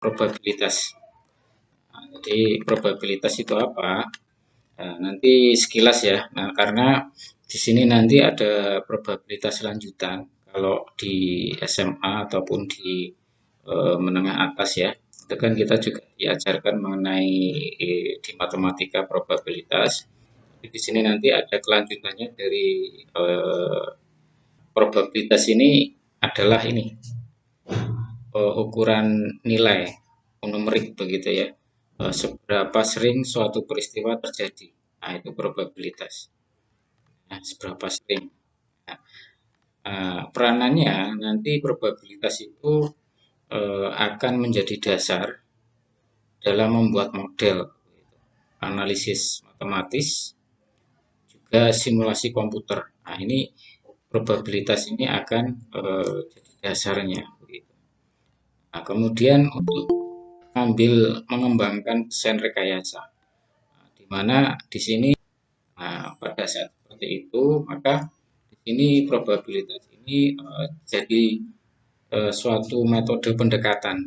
probabilitas. Nah, jadi probabilitas itu apa? Nah, nanti sekilas ya. Nah, karena di sini nanti ada probabilitas lanjutan. Kalau di SMA ataupun di menengah atas ya, itu kan kita juga diajarkan mengenai di matematika probabilitas. Di sini nanti ada kelanjutannya dari probabilitas ini adalah ini ukuran nilai numerik begitu ya. Seberapa sering suatu peristiwa terjadi. Nah, itu probabilitas. Nah, seberapa sering. Nah, peranannya nanti probabilitas itu akan menjadi dasar dalam membuat model analisis matematis juga simulasi komputer. Nah, ini probabilitas ini akan jadi dasarnya. Nah, kemudian untuk mengembangkan desain rekayasa, di mana di sini pada saat seperti itu maka di sini probabilitas ini jadi suatu metode pendekatan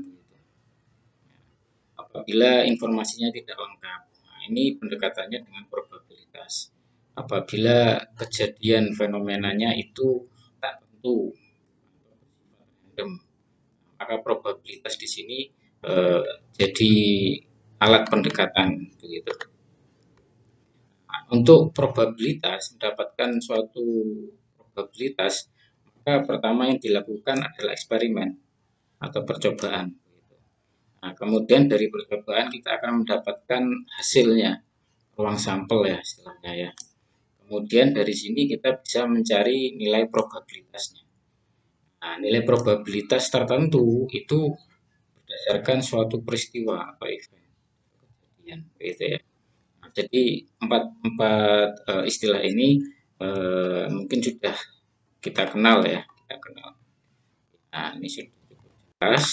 apabila informasinya tidak lengkap. Nah, ini pendekatannya dengan probabilitas. Apabila kejadian fenomenanya itu tak tentu, random, maka probabilitas di sini jadi alat pendekatan begitu. Nah, untuk probabilitas mendapatkan suatu probabilitas, maka pertama yang dilakukan adalah eksperimen atau percobaan. Nah, kemudian dari percobaan kita akan mendapatkan hasilnya, ruang sampel ya istilahnya ya. Kemudian dari sini kita bisa mencari nilai probabilitasnya. Nah, nilai probabilitas tertentu itu berdasarkan suatu peristiwa atau event kejadian, gitu ya. Nah, jadi empat istilah ini mungkin sudah kita kenal ya, kita kenal. Nah, ini sudah cukup jelas.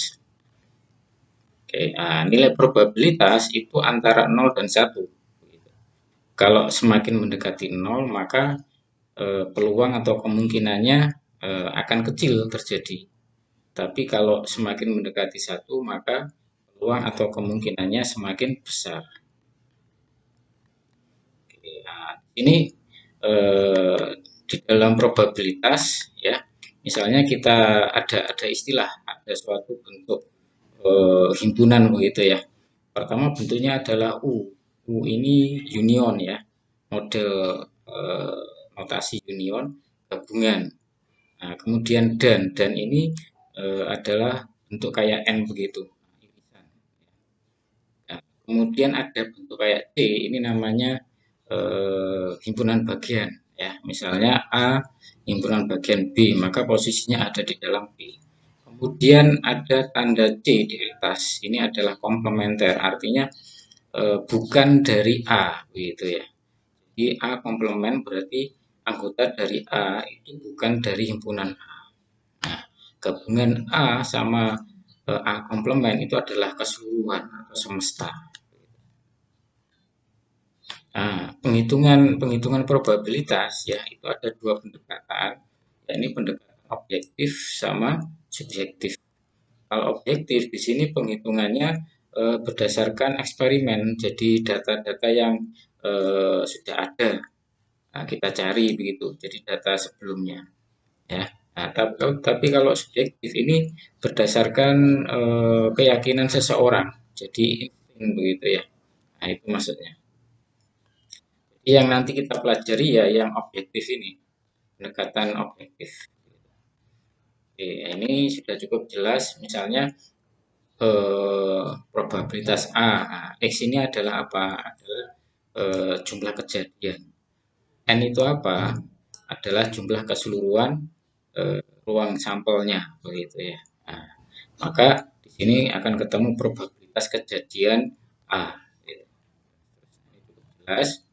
Oke, nah, nilai probabilitas itu antara 0 dan 1. Kalau semakin mendekati 0, maka peluang atau kemungkinannya akan kecil terjadi. Tapi kalau semakin mendekati 1, maka peluang atau kemungkinannya semakin besar. Oke, nah, ini di dalam probabilitas ya, misalnya kita ada istilah, ada suatu bentuk himpunan begitu ya. Pertama bentuknya adalah U. U ini union ya, model notasi union gabungan. Nah, kemudian dan ini adalah bentuk kayak N begitu. Nah, kemudian ada bentuk kayak C, ini namanya himpunan bagian ya. Misalnya A himpunan bagian B, maka posisinya ada di dalam B. Kemudian ada tanda C di atas. Ini adalah komplementer, artinya bukan dari A gitu ya. Jadi A komplement berarti anggota dari A itu bukan dari himpunan A. Nah, gabungan A sama A komplement itu adalah keseluruhan atau semesta. Nah, penghitungan probabilitas ya itu ada dua pendekatan, yakni pendekatan objektif sama subjektif. Kalau objektif di sini penghitungannya berdasarkan eksperimen, jadi data-data yang sudah ada. Nah, kita cari begitu, jadi data sebelumnya ya. Nah, tapi kalau subjektif ini berdasarkan keyakinan seseorang, jadi begitu ya. Nah, itu maksudnya. Yang nanti kita pelajari ya yang objektif ini, pendekatan objektif. Oke, ini sudah cukup jelas. Misalnya probabilitas A, nah, X ini adalah apa? Adalah jumlah kejadian. N itu apa? Adalah jumlah keseluruhan ruang sampelnya, begitu ya. Nah, maka di sini akan ketemu probabilitas kejadian A. Gitu. Ini cukup jelas.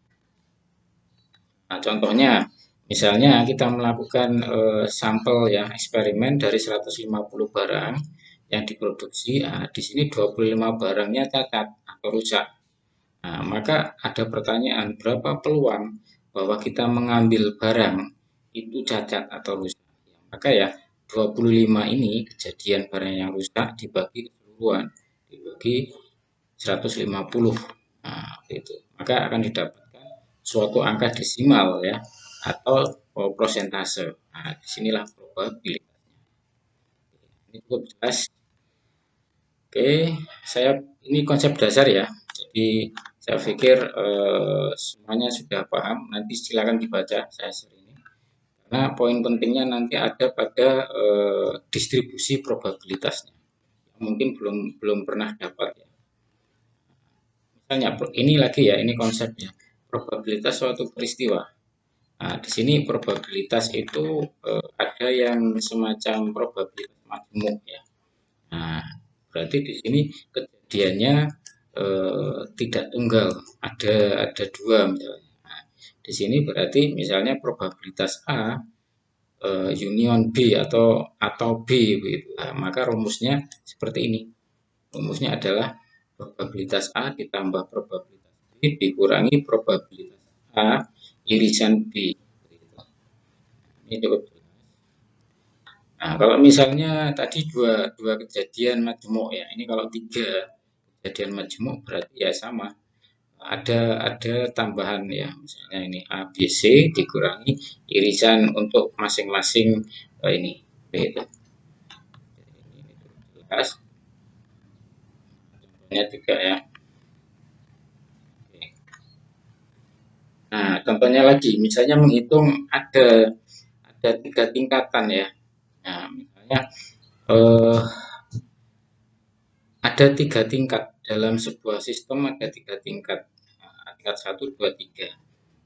Nah, contohnya, misalnya kita melakukan sampel ya eksperimen dari 150 barang yang diproduksi. Nah, di sini 25 barangnya cacat atau rusak. Nah, maka ada pertanyaan, berapa peluang bahwa kita mengambil barang itu cacat atau rusak? Maka ya 25 ini kejadian barang yang rusak dibagi keseluruhan. dibagi 150. Nah, itu. Maka akan didapatkan suatu angka desimal ya atau prosentase. Nah, disinilah probabilitasnya. Ini cukup jelas. Oke, saya ini konsep dasar ya. Jadi saya pikir semuanya sudah paham. Nanti silakan dibaca saya ini. Karena poin pentingnya nanti ada pada distribusi probabilitasnya. Mungkin belum pernah dapat ya. Misalnya ini lagi ya, ini konsepnya. Probabilitas suatu peristiwa. Nah, di sini probabilitas itu ada yang semacam probabilitas majmuk ya. Nah, berarti di sini kejadiannya tidak tunggal, ada dua misalnya. Nah, di sini berarti misalnya probabilitas A union B atau B begitu. Nah, maka rumusnya seperti ini. Rumusnya adalah probabilitas A ditambah probabilitas B dikurangi probabilitas A irisan B. Ini cukup. Nah, kalau misalnya tadi dua kejadian majemuk ya, ini kalau tiga kejadian majemuk berarti ya sama. Ada tambahan ya, misalnya ini A, B, C dikurangi irisan untuk masing-masing ini B itu. Ini jelas. Contohnya tiga ya. Nah, contohnya lagi, misalnya menghitung ada tiga tingkatan ya. Nah, misalnya eh, ada tiga tingkat dalam sebuah sistem, ada tiga tingkat. Nah, tingkat 1, 2, 3.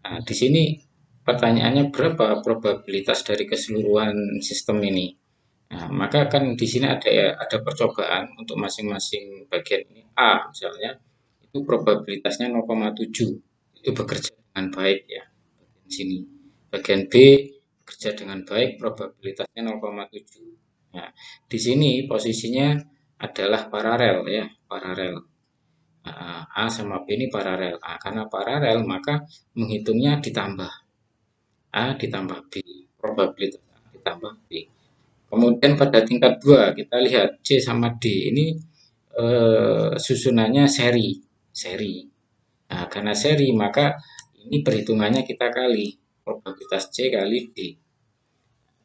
Nah, di sini pertanyaannya berapa probabilitas dari keseluruhan sistem ini? Nah, maka kan di sini ada percobaan untuk masing-masing bagian ini. A misalnya itu probabilitasnya 0,7 itu bekerja dengan baik ya. Bagian sini. Bagian B bekerja dengan baik probabilitasnya 0,7. Nah, di sini posisinya adalah paralel ya, paralel. A sama B ini paralel. Karena paralel maka menghitungnya ditambah. A ditambah B. Probabilitas A ditambah B. Kemudian pada tingkat 2 kita lihat C sama D ini susunannya seri. Nah, karena seri maka ini perhitungannya kita kali probabilitas C kali D.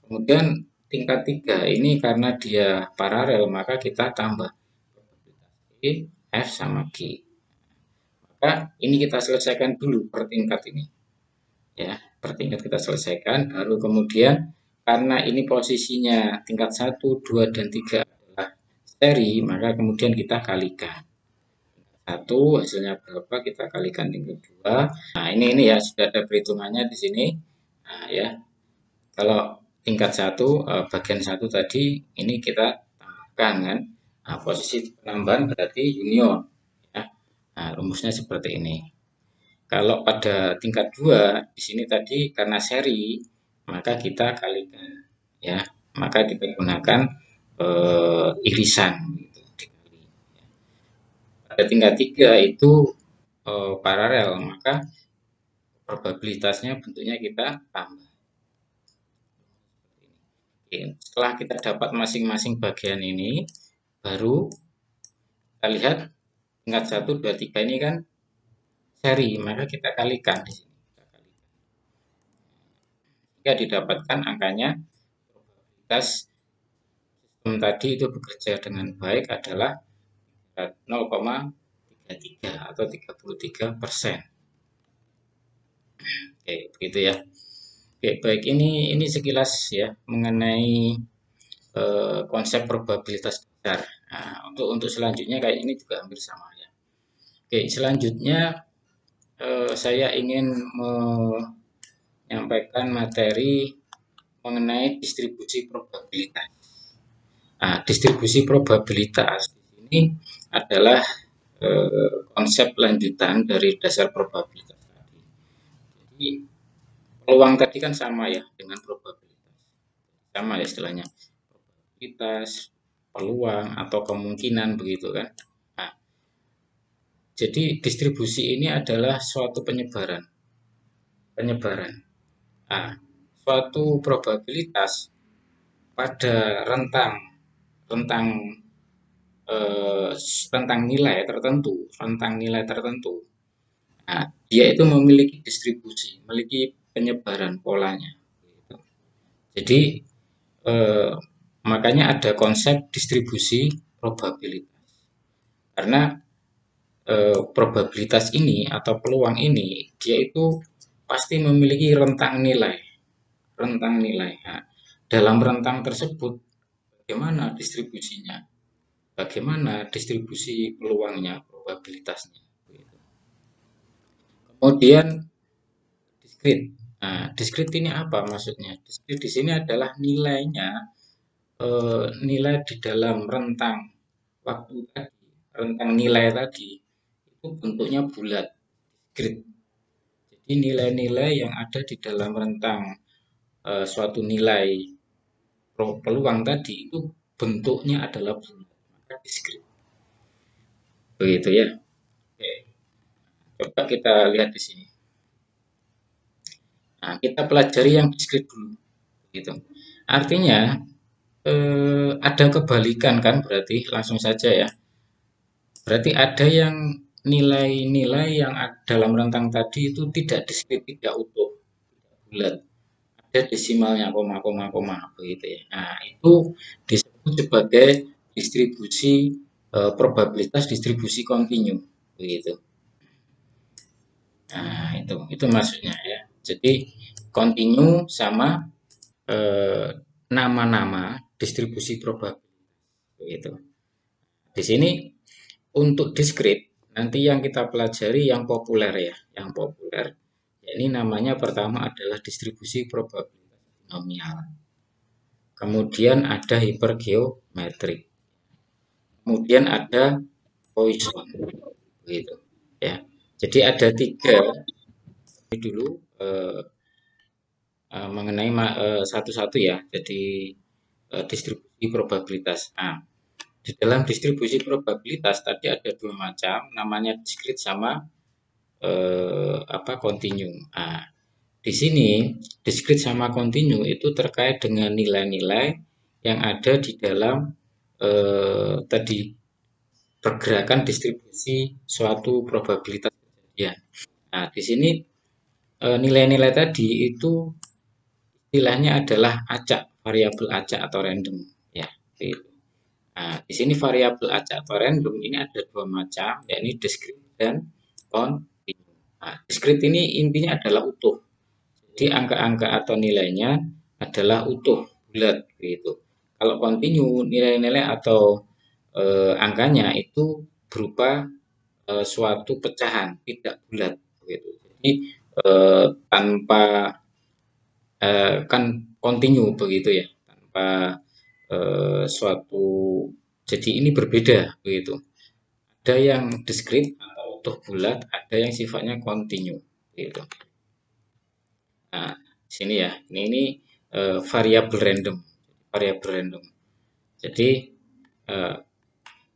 Kemudian tingkat 3 ini karena dia paralel maka kita tambah probabilitas E, F sama G. Maka ini kita selesaikan dulu per tingkat ini. Ya, per tingkat kita selesaikan baru kemudian karena ini posisinya tingkat 1, 2 dan 3 adalah seri, maka kemudian kita kalikan. Satu hasilnya berapa kita kalikan tingkat 2. Nah, ini ya sudah ada perhitungannya di sini. Nah, ya. Kalau tingkat 1 bagian 1 tadi ini kita tambahkan kan. Nah, posisi penambahan berarti union ya. Nah, rumusnya seperti ini. Kalau pada tingkat 2 di sini tadi karena seri maka kita kalikan ya. Maka kita gunakan irisan gitu, dikali. Pada tingkat 3 itu paralel maka probabilitasnya bentuknya kita tambah. Setelah kita dapat masing-masing bagian ini baru kita lihat tingkat 1, 2, 3 ini kan seri, maka kita kalikan di sini. Jika didapatkan angkanya probabilitas sistem tadi itu bekerja dengan baik adalah 0,33 atau 33%. Oke, begitu ya. Oke, baik ini sekilas ya mengenai konsep probabilitas dasar. Nah, untuk selanjutnya kayak ini juga hampir sama ya. Oke, selanjutnya saya ingin menyampaikan materi mengenai distribusi probabilitas. Nah, distribusi probabilitas ini adalah konsep lanjutan dari dasar probabilitas tadi. Jadi peluang tadi kan sama ya dengan probabilitas. Sama ya istilahnya. Probabilitas, peluang atau kemungkinan begitu kan. Nah, jadi distribusi ini adalah suatu penyebaran. Nah, suatu probabilitas pada rentang tentang nilai tertentu, Nah, dia itu memiliki distribusi, memiliki penyebaran polanya. Gitu. Jadi eh, makanya ada konsep distribusi probabilitas. Karena probabilitas ini atau peluang ini dia itu pasti memiliki rentang nilai. Nah, dalam rentang tersebut bagaimana distribusinya? Bagaimana distribusi peluangnya, probabilitasnya? Kemudian diskrit. Nah, diskrit ini apa maksudnya? Diskrit di sini adalah nilainya, nilai di dalam rentang waktu tadi, rentang nilai tadi itu bentuknya bulat, grid. Jadi nilai-nilai yang ada di dalam rentang suatu nilai peluang tadi itu bentuknya adalah bulat, maka diskrit. Begitu ya. Oke, coba kita lihat di sini. Nah, kita pelajari yang diskrit dulu. Gitu. Artinya ada kebalikan kan berarti langsung saja ya. Berarti ada yang nilai-nilai yang dalam rentang tadi itu tidak diskrit, tidak utuh, tidak bulat. Ada desimalnya, koma, koma, koma, begitu ya. Nah, itu disebut sebagai distribusi probabilitas distribusi kontinu, begitu. Nah, itu maksudnya ya. Jadi kontinu sama nama-nama distribusi probabilitas, begitu. Di sini untuk diskrit nanti yang kita pelajari yang populer ya, yang populer. Ini namanya pertama adalah distribusi probabilitas binomial. Kemudian ada hipergeometrik. Kemudian ada Poisson, begitu ya. Jadi ada tiga dulu mengenai satu-satu ya. Jadi distribusi probabilitas. Nah, di dalam distribusi probabilitas tadi ada dua macam, namanya diskrit sama kontinu. Nah, di sini diskrit sama kontinu itu terkait dengan nilai-nilai yang ada di dalam tadi pergerakan distribusi suatu probabilitas kejadian. Nah, di sini nilai-nilai tadi itu istilahnya adalah acak, variabel acak atau random ya. Nah, di sini variabel acak atau random ini ada dua macam, yakni diskrit dan kontinu. Nah, diskrit ini intinya adalah utuh. Jadi angka-angka atau nilainya adalah utuh, bulat gitu. Kalau kontinu nilai-nilai atau angkanya itu berupa suatu pecahan, tidak bulat gitu. Jadi tanpa kan kontinu begitu ya, tanpa suatu jadi ini berbeda begitu. Ada yang diskrit atau utuh bulat, ada yang sifatnya kontinu gitu. Nah, sini ya. Ini variabel random. Variabel random. Jadi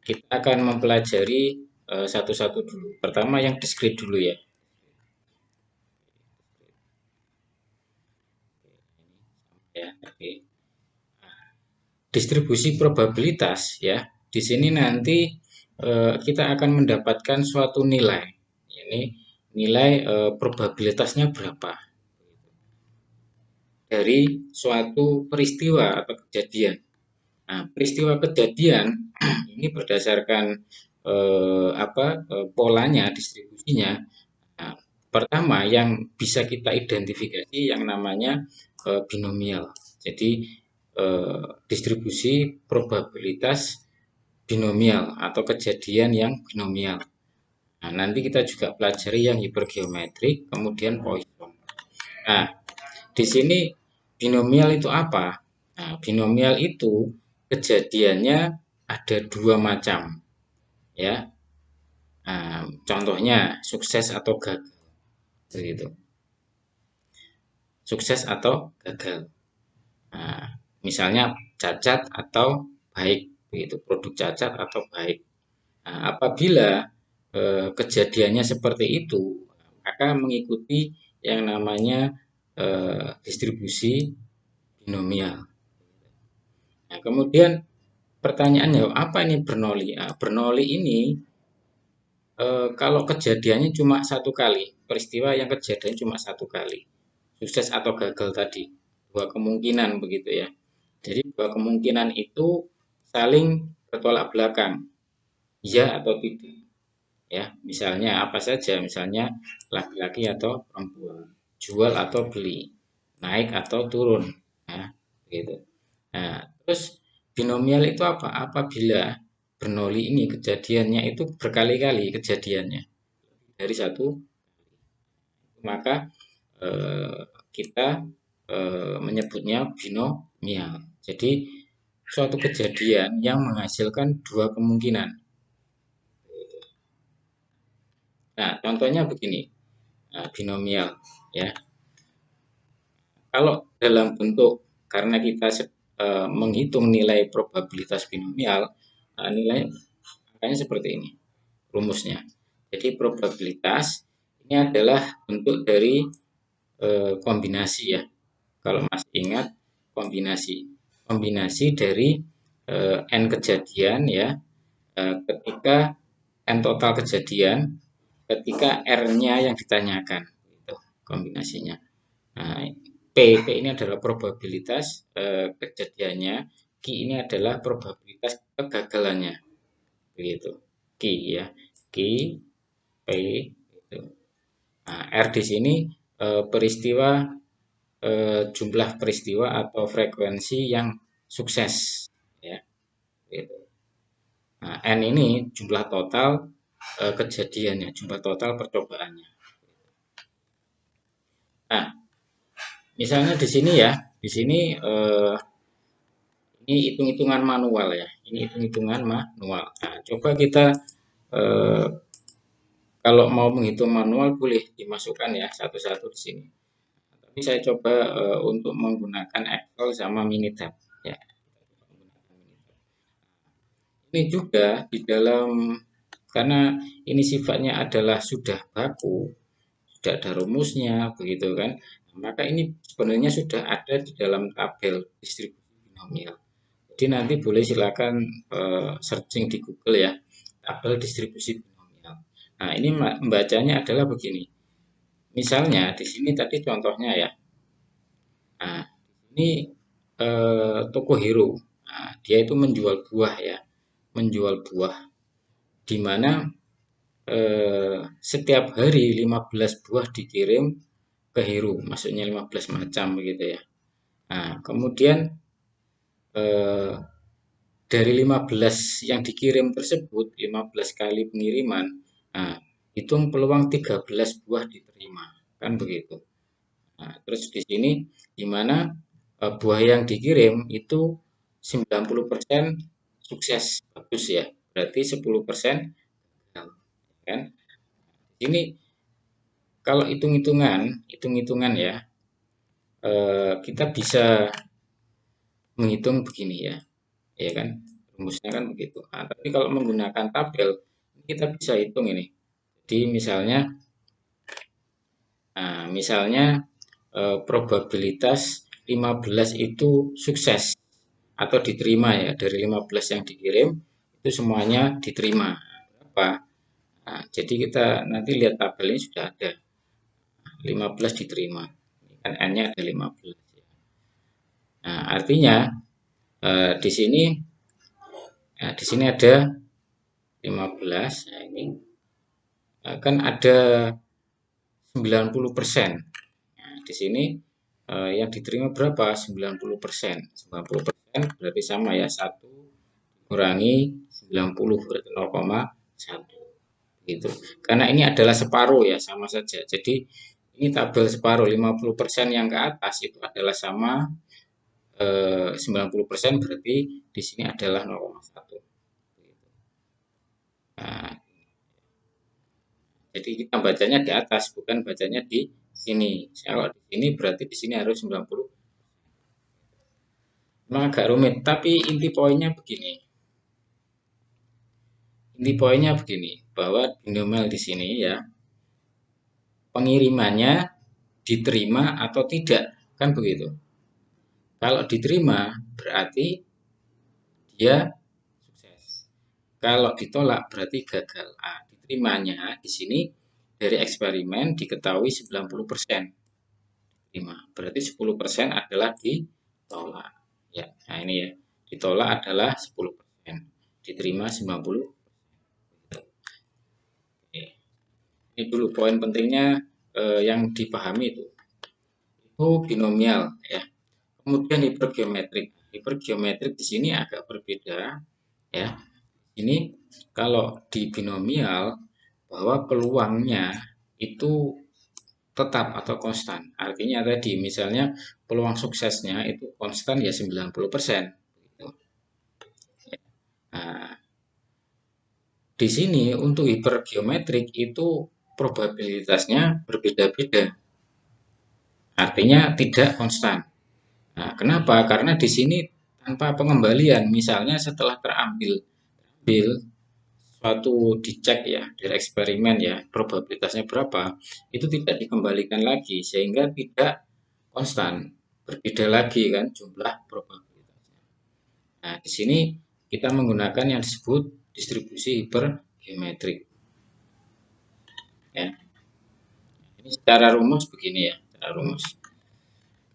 kita akan mempelajari satu-satu dulu. Pertama yang diskrit dulu ya. Ya, oke. Distribusi probabilitas ya. Di sini nanti kita akan mendapatkan suatu nilai. Ini nilai probabilitasnya berapa dari suatu peristiwa atau kejadian. Nah, peristiwa kejadian ini berdasarkan polanya, distribusinya. Nah, pertama yang bisa kita identifikasi yang namanya binomial. Jadi distribusi probabilitas binomial atau kejadian yang binomial. Nah, nanti kita juga pelajari yang hipergeometrik, kemudian Poisson. Nah, di sini binomial itu apa? Nah, binomial itu kejadiannya ada dua macam, ya. Nah, contohnya sukses atau gagal, begitu. Sukses atau gagal. Nah, misalnya cacat atau baik, begitu. Produk cacat atau baik. Nah, apabila kejadiannya seperti itu, maka mengikuti yang namanya distribusi binomial. Nah, kemudian pertanyaannya apa ini Bernoulli? Bernoulli ini kalau kejadiannya cuma satu kali, peristiwa yang kejadian cuma satu kali, sukses atau gagal tadi, dua kemungkinan begitu ya. Jadi dua kemungkinan itu saling bertolak belakang, ya atau tidak. Ya, misalnya apa saja, misalnya laki-laki atau perempuan, jual atau beli, naik atau turun, nah, gitu. Nah, terus binomial itu apa? Apabila Bernoulli ini kejadiannya itu berkali-kali kejadiannya dari satu, maka eh, kita menyebutnya binomial. Jadi suatu kejadian yang menghasilkan dua kemungkinan. Nah, contohnya begini, binomial ya. Kalau dalam bentuk karena kita menghitung nilai probabilitas binomial, nilai angkanya seperti ini rumusnya. Jadi probabilitas ini adalah bentuk dari kombinasi ya. Kalau masih ingat kombinasi, kombinasi dari n kejadian ya, ketika n total kejadian, ketika r-nya yang ditanyakan, itu kombinasinya. Nah, P ini adalah probabilitas kejadiannya, Q ini adalah probabilitas kegagalannya, begitu. Q ya, Q, P, itu. Nah, R di sini peristiwa jumlah peristiwa atau frekuensi yang sukses, ya, gitu. Nah, N ini jumlah total kejadiannya, jumlah total percobaannya. Nah, misalnya di sini ya, di sini ini hitung-hitungan manual ya. Ini hitung-hitungan manual. Nah, coba kita eh, kalau mau menghitung manual boleh dimasukkan ya satu-satu di sini. Tapi saya coba untuk menggunakan Excel sama Minitab ya. Ini juga di dalam karena ini sifatnya adalah sudah baku, sudah ada rumusnya begitu kan. Maka ini sebenarnya sudah ada di dalam tabel distribusi binomial. Jadi nanti boleh silakan searching di Google ya, tabel distribusi binomial. Nah, ini membacanya adalah begini. Misalnya di sini tadi contohnya ya. Nah, ini toko hero. Nah, dia itu menjual buah ya, menjual buah di mana setiap hari 15 buah dikirim ke hero, maksudnya 15 macam begitu ya. Nah, kemudian eh, dari 15 yang dikirim tersebut, 15 kali pengiriman, nah, hitung peluang 13 buah diterima, kan begitu. Nah, terus di sini di mana buah yang dikirim itu 90% sukses, bagus ya. Berarti 10% kan. Ini kalau hitung-hitungan ya, kita bisa menghitung begini ya, ya kan? Rumusnya kan begitu. Nah, tapi kalau menggunakan tabel, kita bisa hitung ini. Jadi misalnya probabilitas 15 itu sukses atau diterima ya, dari 15 yang dikirim itu semuanya diterima. Berapa? Nah, jadi kita nanti lihat tabelnya sudah ada 15 diterima. Kan N-nya ada 15. Nah, artinya di sini ada 15. Nah, ini kan ada 90%. Nah, di sini yang diterima berapa? 90%. 90% berarti sama ya, 1 kurangi 90 berarti 0,1 gitu. Karena ini adalah separuh ya, sama saja. Jadi ini tabel separuh, 50% yang ke atas itu adalah sama 90%, berarti di sini adalah 0,1. Nah, jadi kita bacanya di atas, bukan bacanya di sini. Kalau di sini berarti di sini harus 90. Memang agak rumit, tapi inti poinnya begini. Inti poinnya begini, bahwa binomial di sini ya, pengirimannya diterima atau tidak, kan begitu. Kalau diterima berarti dia Kalau ditolak berarti gagal. Diterimanya di sini dari eksperimen diketahui 90% diterima. Berarti 10% adalah ditolak. Ya, nah ini ya. Ditolak adalah 10%. Diterima 90%. Oke. Ini dulu poin pentingnya yang dipahami itu binomial ya. Kemudian hipergeometrik. Hipergeometrik di sini agak berbeda ya. Ini kalau di binomial bahwa peluangnya itu tetap atau konstan. Artinya tadi misalnya peluang suksesnya itu konstan ya 90%. Nah, di sini untuk hipergeometrik itu probabilitasnya berbeda-beda. Artinya tidak konstan. Nah, kenapa? Karena di sini tanpa pengembalian, misalnya setelah terambil suatu dicek ya dari eksperimen ya probabilitasnya berapa, itu tidak dikembalikan lagi sehingga tidak konstan, berbeda lagi kan jumlah probabilitasnya. Nah, di sini kita menggunakan yang disebut distribusi hipergeometrik ya. Ini secara rumus begini ya, secara rumus.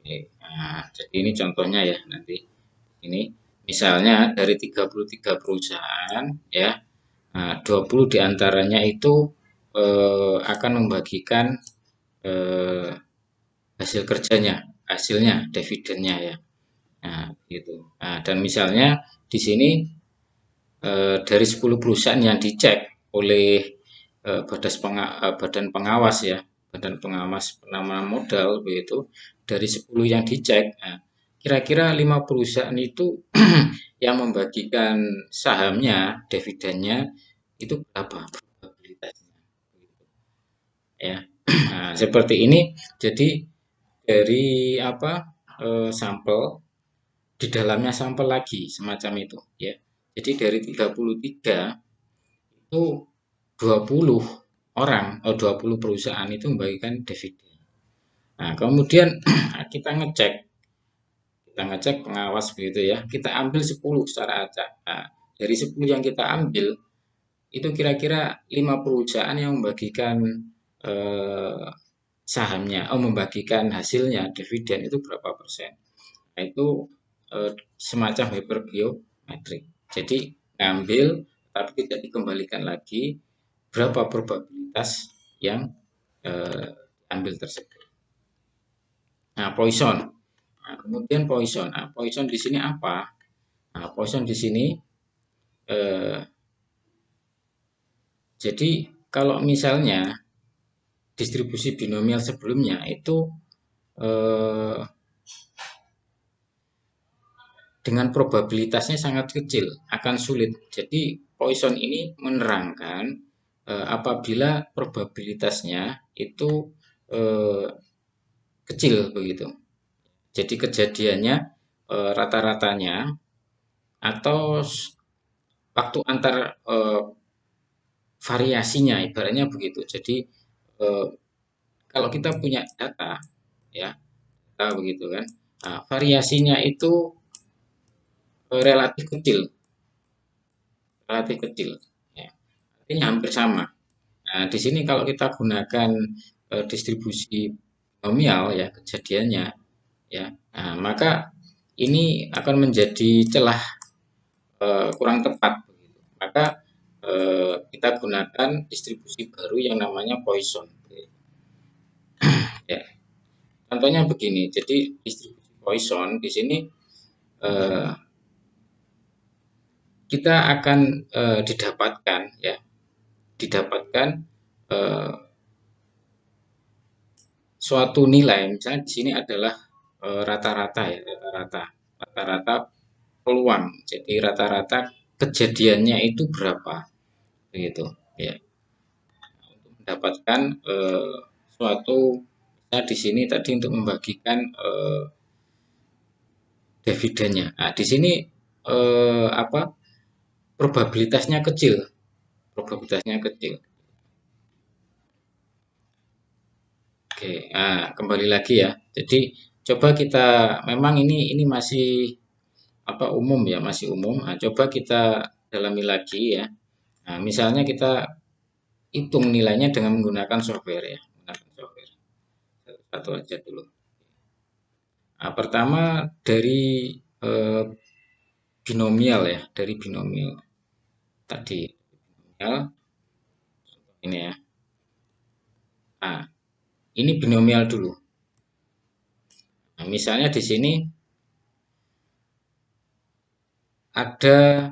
Oke, nah, jadi ini contohnya ya nanti. Ini misalnya dari 33 perusahaan ya, 20 diantaranya itu akan membagikan eh, hasil kerjanya, hasilnya, dividennya ya. Nah, gitu. Nah, dan misalnya di sini dari 10 perusahaan yang dicek oleh badan pengawas ya, badan pengawas penanaman modal begitu, dari 10 yang dicek, nah, kira-kira 5 perusahaan itu yang membagikan sahamnya, dividennya itu berapa probabilitasnya? Ya, nah, seperti ini. Jadi dari apa sampel di dalamnya sampel lagi semacam itu ya. Jadi dari 33 itu 20 orang atau 20 perusahaan itu membagikan dividen. Nah, kemudian kita ngecek pengawas begitu ya. Kita ambil 10 secara acak. Nah, dari 10 yang kita ambil itu kira-kira 5 perusahaan yang membagikan eh, sahamnya, membagikan hasilnya dividen itu berapa persen. Nah, itu semacam hypergeometrik. Jadi ngambil tapi tidak dikembalikan lagi berapa probabilitas yang ambil tersebut. Nah, Poisson. Nah, kemudian Poisson. Nah, Poisson di sini apa? Nah, Poisson di sini eh, jadi kalau misalnya distribusi binomial sebelumnya itu eh, dengan probabilitasnya sangat kecil, akan sulit. Jadi Poisson ini menerangkan apabila probabilitasnya itu eh, kecil begitu. Jadi kejadiannya rata-ratanya atau waktu antar variasinya ibaratnya begitu. Jadi eh, kalau kita punya data ya, data begitu kan. Nah, variasinya itu relatif kecil, relatif kecil. Ya. Artinya hampir sama. Nah, di sini kalau kita gunakan distribusi binomial ya kejadiannya ya, nah, maka ini akan menjadi celah kurang tepat. Maka kita gunakan distribusi baru yang namanya Poisson. Ya, contohnya begini. Jadi distribusi Poisson di sini eh, kita akan didapatkan ya, didapatkan eh, suatu nilai. Misalnya di sini adalah rata-rata ya, rata-rata peluang. Jadi rata-rata kejadiannya itu berapa, begitu ya. Untuk mendapatkan suatu, nah di sini tadi untuk membagikan dividennya. Nah, di sini apa? Probabilitasnya kecil, probabilitasnya kecil. Oke, nah, kembali lagi ya. Jadi coba kita memang ini masih apa umum ya, masih umum. Nah, coba kita dalami lagi ya. Nah, misalnya kita hitung nilainya dengan menggunakan software ya, menggunakan software. Satu aja dulu. Nah, pertama dari binomial ya, dari binomial tadi binomial ini ya. Nah, ini binomial dulu. Nah, misalnya di sini ada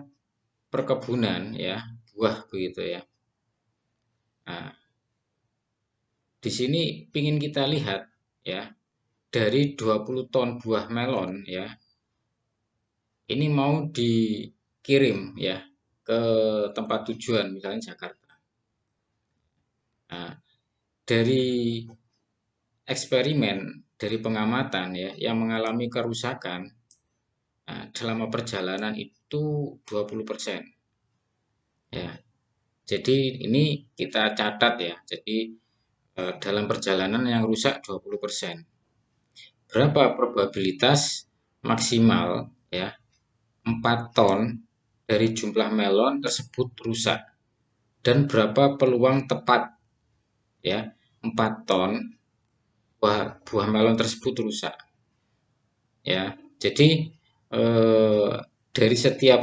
perkebunan ya, buah begitu ya. Nah, di sini ingin kita lihat ya, dari 20 ton buah melon ya, ini mau dikirim ya ke tempat tujuan misalnya Jakarta. Nah, dari eksperimen, dari pengamatan ya yang mengalami kerusakan selama perjalanan itu 20% ya. Jadi ini kita catat ya. Jadi dalam perjalanan yang rusak 20%. Berapa probabilitas maksimal ya 4 ton dari jumlah melon tersebut rusak, dan berapa peluang tepat ya 4 ton buah melon tersebut rusak ya. Jadi eh, dari setiap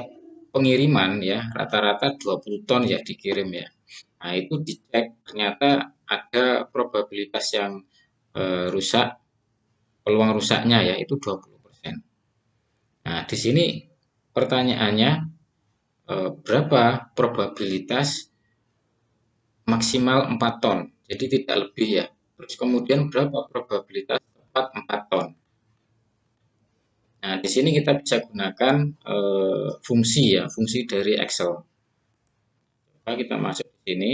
pengiriman ya rata-rata 20 ton ya dikirim ya. Nah, itu dicek ternyata ada probabilitas yang rusak, peluang rusaknya ya itu 20%. Nah, di sini pertanyaannya berapa probabilitas maksimal 4 ton. Jadi tidak lebih ya. Terus kemudian berapa probabilitas tepat 4 ton. Nah, di sini kita bisa gunakan fungsi ya, fungsi dari Excel. Coba kita masuk di sini.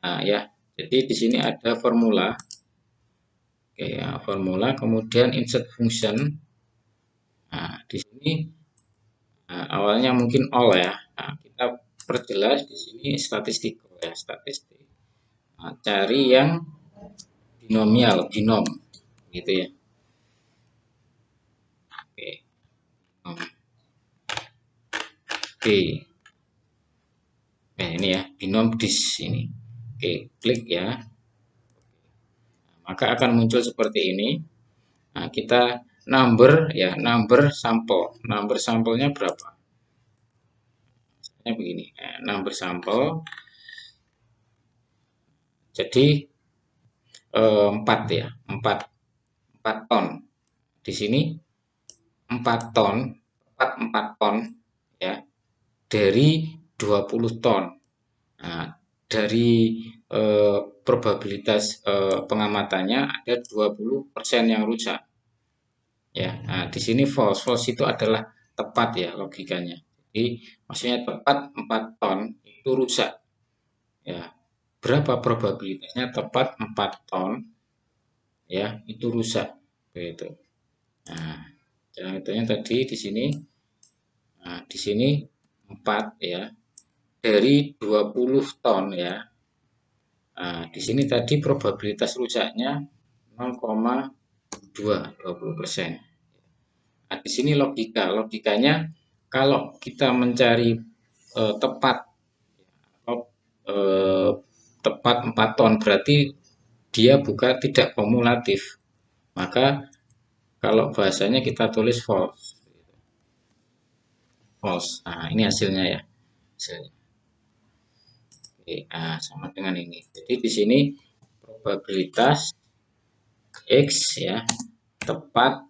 Nah, ya. Jadi di sini ada formula. Oke ya, formula kemudian insert function. Nah, di sini awalnya mungkin all ya. Nah, kita perjelas di sini statistik ya, statistik. Nah, cari yang binomial, binom gitu ya. Oke. Oke. Nah, ini ya, binom dis ini. Oke, klik ya. Maka akan muncul seperti ini. Nah, kita number ya, number sampel. Number sampelnya berapa? Misalnya begini, number sampel. Jadi 4 ya, 4 ton. Di sini 4 ton, 4 ton ya, dari 20 ton. Nah, dari probabilitas pengamatannya ada 20% yang rusak. Ya, nah di sini false. False itu adalah tepat ya logikanya. Jadi maksudnya tepat 4 ton itu rusak. Ya, berapa probabilitasnya tepat 4 ton ya itu rusak begitu. Nah, contohnya tadi di sini. Nah, di sini 4 ya dari 20 ton ya. Nah, di sini tadi probabilitas rusaknya 0,2, 20%. Nah, di sini logikanya kalau kita mencari tepat eh, tepat 4 ton berarti dia tidak kumulatif. Maka kalau bahasanya kita tulis false. False. Nah, ini hasilnya ya. Hasilnya. Oke, nah, sama dengan ini. Jadi di sini probabilitas X ya tepat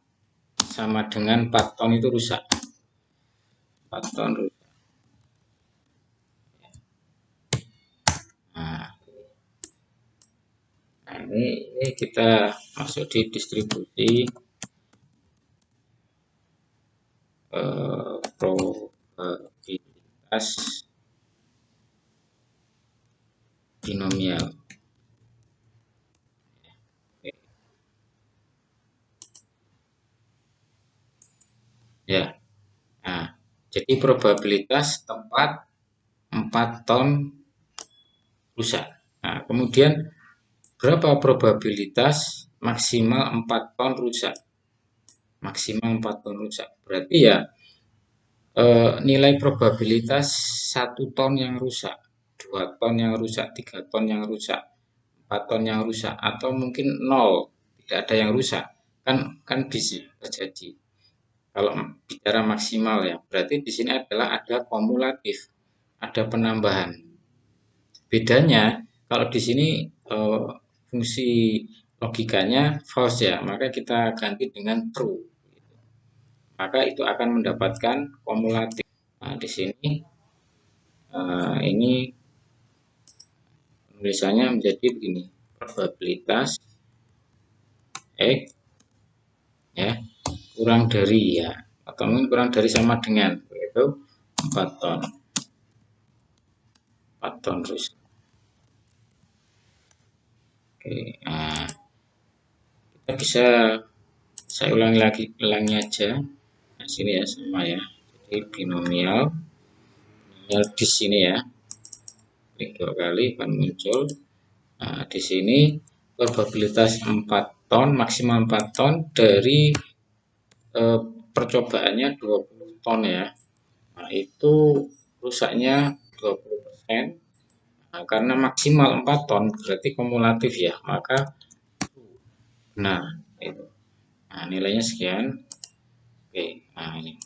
sama dengan 4 ton itu rusak. 4 ton rusak. Nah, ini kita masuk di distribusi probabilitas binomial. Ya. Nah, jadi probabilitas tepat 4 ton rusak. Nah, kemudian berapa probabilitas maksimal 4 ton rusak? Maksimal 4 ton rusak. Berarti ya nilai probabilitas 1 ton yang rusak, 2 ton yang rusak, 3 ton yang rusak, 4 ton yang rusak, atau mungkin nol, tidak ada yang rusak, kan kan bisa terjadi. Kalau bicara maksimal ya, berarti di sini adalah ada kumulatif, ada penambahan. Bedanya kalau di sini fungsi logikanya false ya, maka kita ganti dengan true. Maka itu akan mendapatkan kumulatif. Nah, di sini ini tulisannya menjadi begini, probabilitas X ya kurang dari ya, atau mungkin kurang dari sama dengan yaitu 4 ton 4 ton terus. Oke, nah, kita bisa saya ulangi aja. Nah, sini ya sama ya. Jadi binomial di sini ya. Klik 2 kali akan muncul. Nah, di sini probabilitas 4 ton maksimal 4 ton dari percobaannya 20 ton ya. Nah, itu rusaknya 20%. Nah, karena maksimal 4 ton berarti kumulatif ya, maka nah itu. Nah, nilainya sekian. Oke, nah ini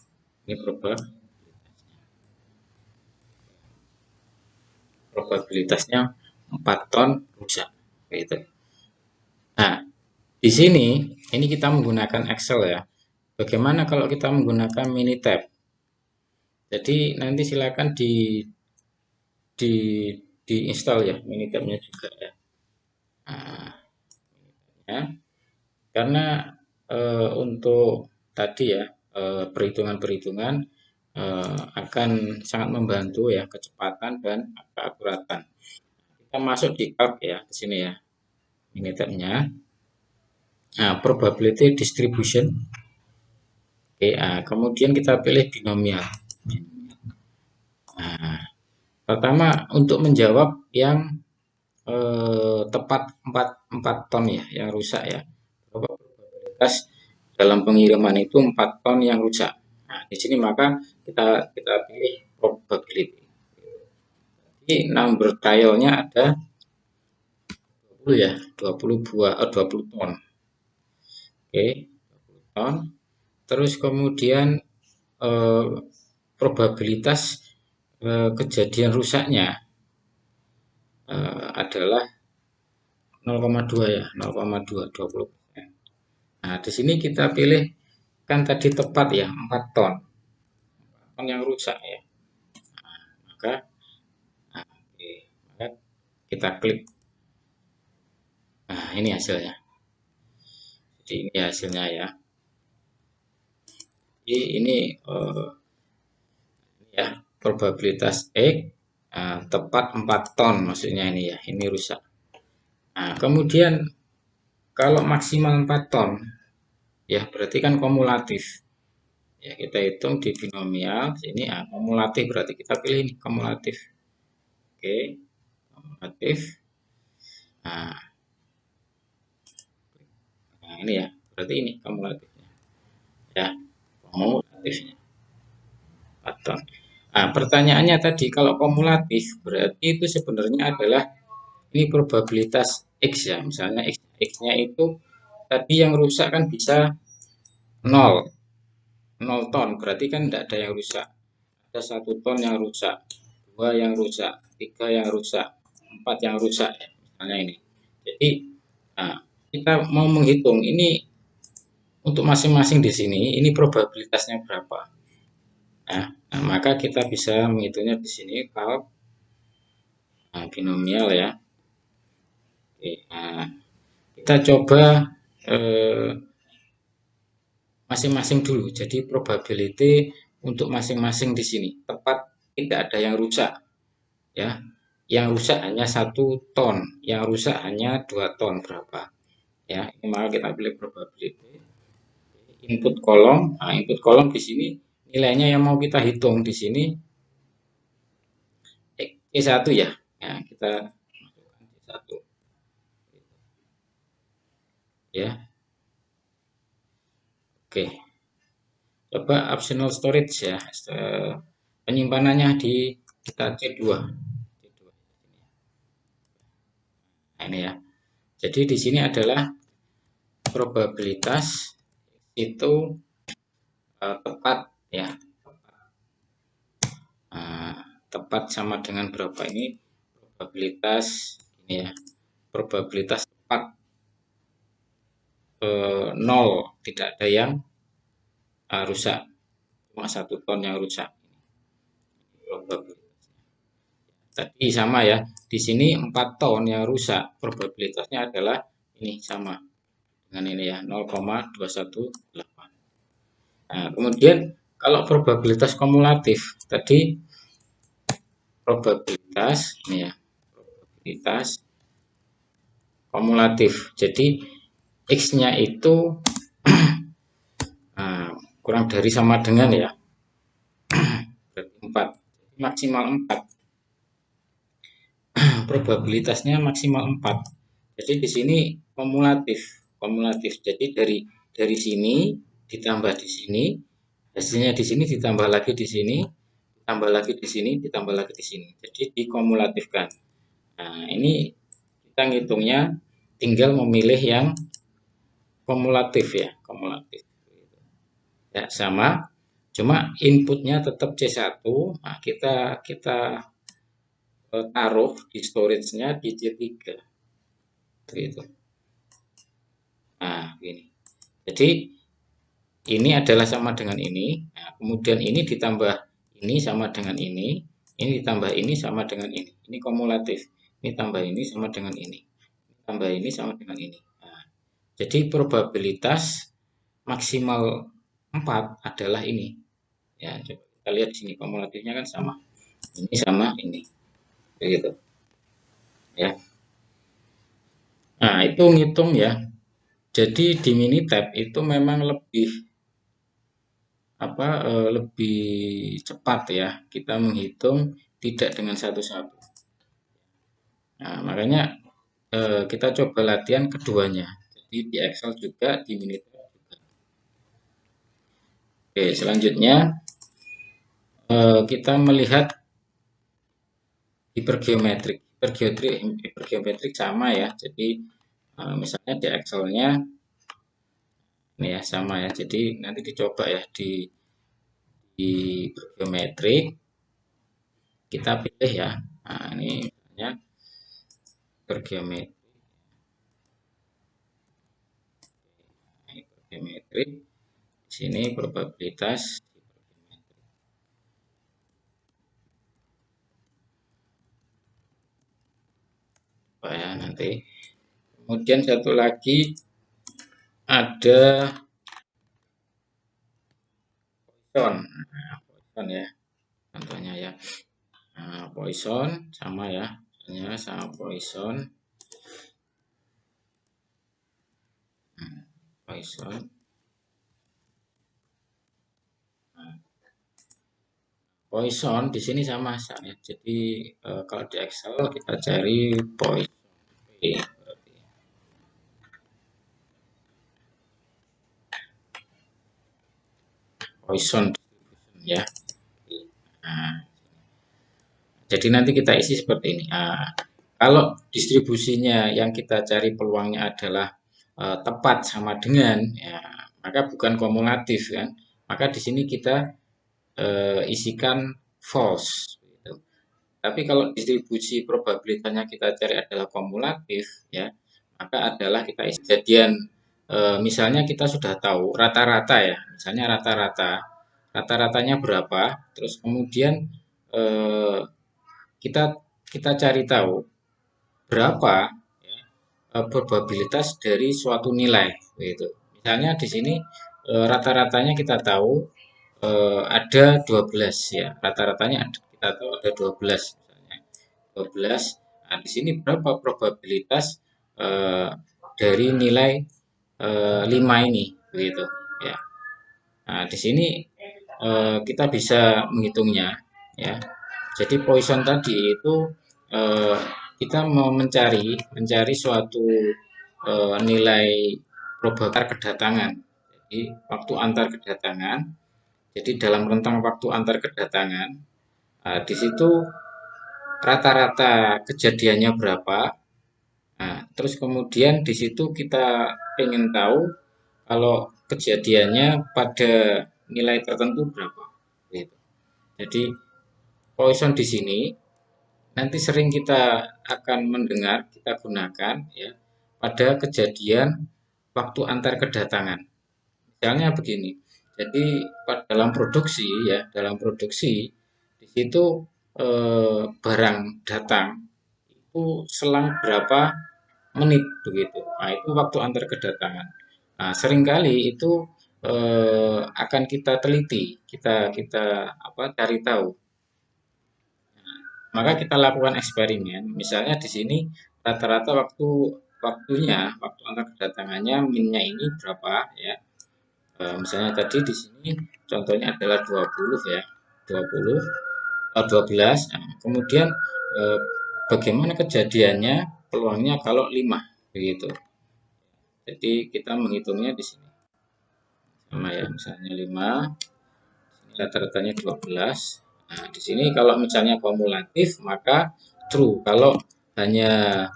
probabilitasnya 4 ton rusak. Gitu. Nah, di sini ini kita menggunakan Excel ya. Bagaimana kalau kita menggunakan Minitab? Jadi nanti silakan di diinstal ya Minitabnya juga ya. Nah, ya. Karena untuk tadi ya perhitungan-perhitungan akan sangat membantu ya kecepatan dan keakuratan. Kita masuk di calc ya di sini ya Minitabnya. Nah, probability distribution. Oke, kemudian kita pilih binomial. Nah, pertama untuk menjawab yang tepat 4 ton ya, yang rusak ya. Probabilitas dalam pengiriman itu 4 ton yang rusak. Nah, di sini maka kita pilih probability. Jadi number trialnya ada 20 ya, 20 buah, 20 ton. Oke, 20 ton. Terus kemudian eh, probabilitas kejadian rusaknya adalah 0,2 ya, 0,2 20%. Nah, di sini kita pilih kan tadi tepat ya 4 ton. 4 ton yang rusak ya. Maka oke, maka kita klik. Nah, ini hasilnya. Jadi ini hasilnya ya. Jadi ini ya probabilitas X tepat 4 ton maksudnya ini ya. Ini rusak. Nah, kemudian kalau maksimal 4 ton ya berarti kan kumulatif. Ya, kita hitung di binomial sini kumulatif berarti kita pilih ini kumulatif. Oke, kumulatif. Nah, nah ini ya, berarti ini kumulatifnya. Ya, kumulatifnya. Atau nah, pertanyaannya tadi kalau kumulatif berarti itu sebenarnya adalah ini probabilitas X ya. Misalnya X-nya itu tadi yang rusak kan bisa 0 ton berarti kan tidak ada yang rusak. Ada 1 ton yang rusak, 2 yang rusak, 3 yang rusak, 4 yang rusak ya, misalnya ini. Jadi nah, kita mau menghitung ini untuk masing-masing di sini ini probabilitasnya berapa. Nah, maka kita bisa menghitungnya di sini kalau binomial ya. Oke, nah, kita coba masing-masing dulu. Jadi probability untuk masing-masing di sini tepat tidak ada yang rusak ya. Yang rusak hanya 1 ton, yang rusak hanya 2 ton berapa ya. Ini maka kita pilih probability input kolom. Nah, input kolom di sini nilainya yang mau kita hitung di sini E1 ya. Nah, kita masukkan E1 ya. Oke. coba optional storage ya, penyimpanannya di kita C2. Nah, ini ya. Jadi di sini adalah probabilitas itu tepat ya. Tepat sama dengan berapa ini probabilitas ini ya. Probabilitas tepat 0, tidak ada yang rusak, cuma 1 ton yang rusak. Probabilitas tadi sama ya, di sini 4 ton yang rusak, probabilitasnya adalah ini sama dengan ini ya, 0,218. Nah, kemudian kalau probabilitas kumulatif tadi probabilitas ini ya, probabilitas kumulatif. Jadi X-nya itu kurang dari sama dengan ya, berarti 4, maksimal 4. Probabilitasnya maksimal 4. Jadi di sini kumulatif. Jadi dari sini ditambah di sini, hasilnya di sini ditambah lagi di sini, ditambah lagi di sini, ditambah lagi di sini. Jadi dikumulatifkan. Nah, ini kita ngitungnya tinggal memilih yang kumulatif ya, kumulatif. Ya, sama. Cuma inputnya tetap C1. Nah, kita taruh di storage-nya di C3. Gitu. Nah, ini. Jadi ini adalah sama dengan ini. Nah, kemudian ini ditambah ini sama dengan ini ditambah ini sama dengan ini. Ini kumulatif. Ini tambah ini sama dengan ini. Tambah ini sama dengan ini. Nah, jadi probabilitas maksimal 4 adalah ini. Ya, coba kita lihat di sini kumulatifnya kan sama. Ini sama ini. Begitu. Ya. Nah, itu ngitung ya. Jadi di Minitab itu memang lebih cepat ya, kita menghitung tidak dengan satu-satu. Nah, makanya kita coba latihan keduanya. Jadi di Excel juga, di Minitab juga. Oke, selanjutnya kita melihat hipergeometrik. Hipergeometrik sama ya. Jadi misalnya di Excel-nya ini ya sama ya. Jadi nanti dicoba ya di hipergeometrik kita pilih ya. Nah, ini misalnya hipergeometrik. Hipergeometrik. Di sini probabilitas ya nanti. Kemudian satu lagi ada Poisson. Nah, Poisson ya contohnya ya. Nah, Poisson sama ya, sama Poisson. Poisson. Poisson di sini sama ya. Jadi kalau di Excel kita cari Poisson. Poisson ya. Nah, jadi nanti kita isi seperti ini. Nah, kalau distribusinya yang kita cari peluangnya adalah tepat sama dengan, ya, maka bukan kumulatif kan. Maka di sini kita isikan false. Gitu. Tapi kalau distribusi probabilitasnya kita cari adalah kumulatif, ya, maka adalah kita isi kejadian. Misalnya kita sudah tahu rata-rata ya, misalnya rata-ratanya berapa, terus kemudian kita cari tahu berapa ya, probabilitas dari suatu nilai gitu. Misalnya di sini rata-ratanya kita tahu ada 12 ya. Rata-ratanya kita tahu ada 12 misalnya. 12. Nah, di sini berapa probabilitas dari nilai 5 ini begitu ya. Nah, di sini kita bisa menghitungnya ya. Jadi Poisson tadi itu kita mau mencari suatu nilai probabilitas kedatangan. Jadi waktu antar kedatangan Jadi dalam rentang waktu antar kedatangan, di situ rata-rata kejadiannya berapa. Nah, terus kemudian di situ kita ingin tahu kalau kejadiannya pada nilai tertentu berapa. Gitu. Jadi Poisson di sini nanti sering kita akan mendengar, kita gunakan ya pada kejadian waktu antar kedatangan. Misalnya begini. Jadi dalam produksi ya, dalam produksi di situ barang datang itu selang berapa menit begitu. Nah, itu waktu antar kedatangan. Nah, seringkali itu akan kita teliti, kita apa cari tahu. Maka kita lakukan eksperimen. Misalnya di sini rata-rata waktu antar kedatangannya minnya ini berapa ya. Misalnya tadi di sini contohnya adalah 20 ya. 20 12. Nah, kemudian bagaimana kejadiannya peluangnya kalau 5 begitu. Jadi kita menghitungnya di sini. Sama ya, misalnya 5, sini rata-ratanya 12. Nah, di sini kalau misalnya kumulatif maka true. Kalau hanya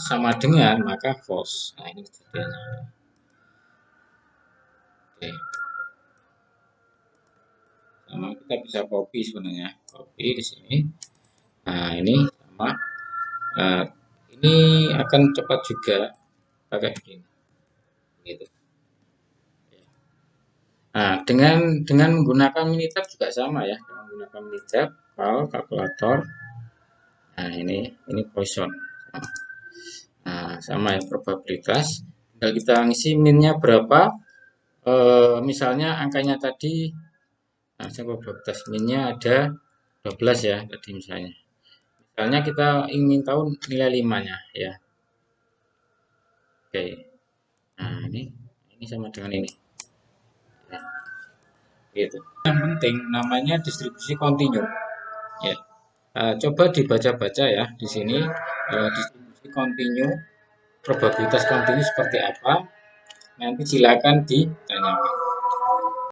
sama dengan maka false. Nah, ini kejadiannya. Oke. Sama kita bisa copy sebenarnya. Copy di sini. Nah, ini sama. Nah, ini akan cepat juga pakai begini. Gitu. Nah, dengan menggunakan Minitab juga sama ya. Dengan menggunakan Minitab, kalkulator. Nah, ini Poisson. Nah, sama ya probabilitas. Tinggal kita ngisi minnya berapa. Misalnya angkanya tadi, nah, probabilitas minnya ada 12 ya tadi misalnya. Misalnya kita ingin tahu nilai 5-nya ya. Oke. Nah, ini sama dengan ini. Ya. Gitu. Yang penting namanya distribusi kontinu. Ya. Coba dibaca-baca ya di sini distribusi kontinu, probabilitas kontinu seperti apa. Nanti silakan ditanyakan.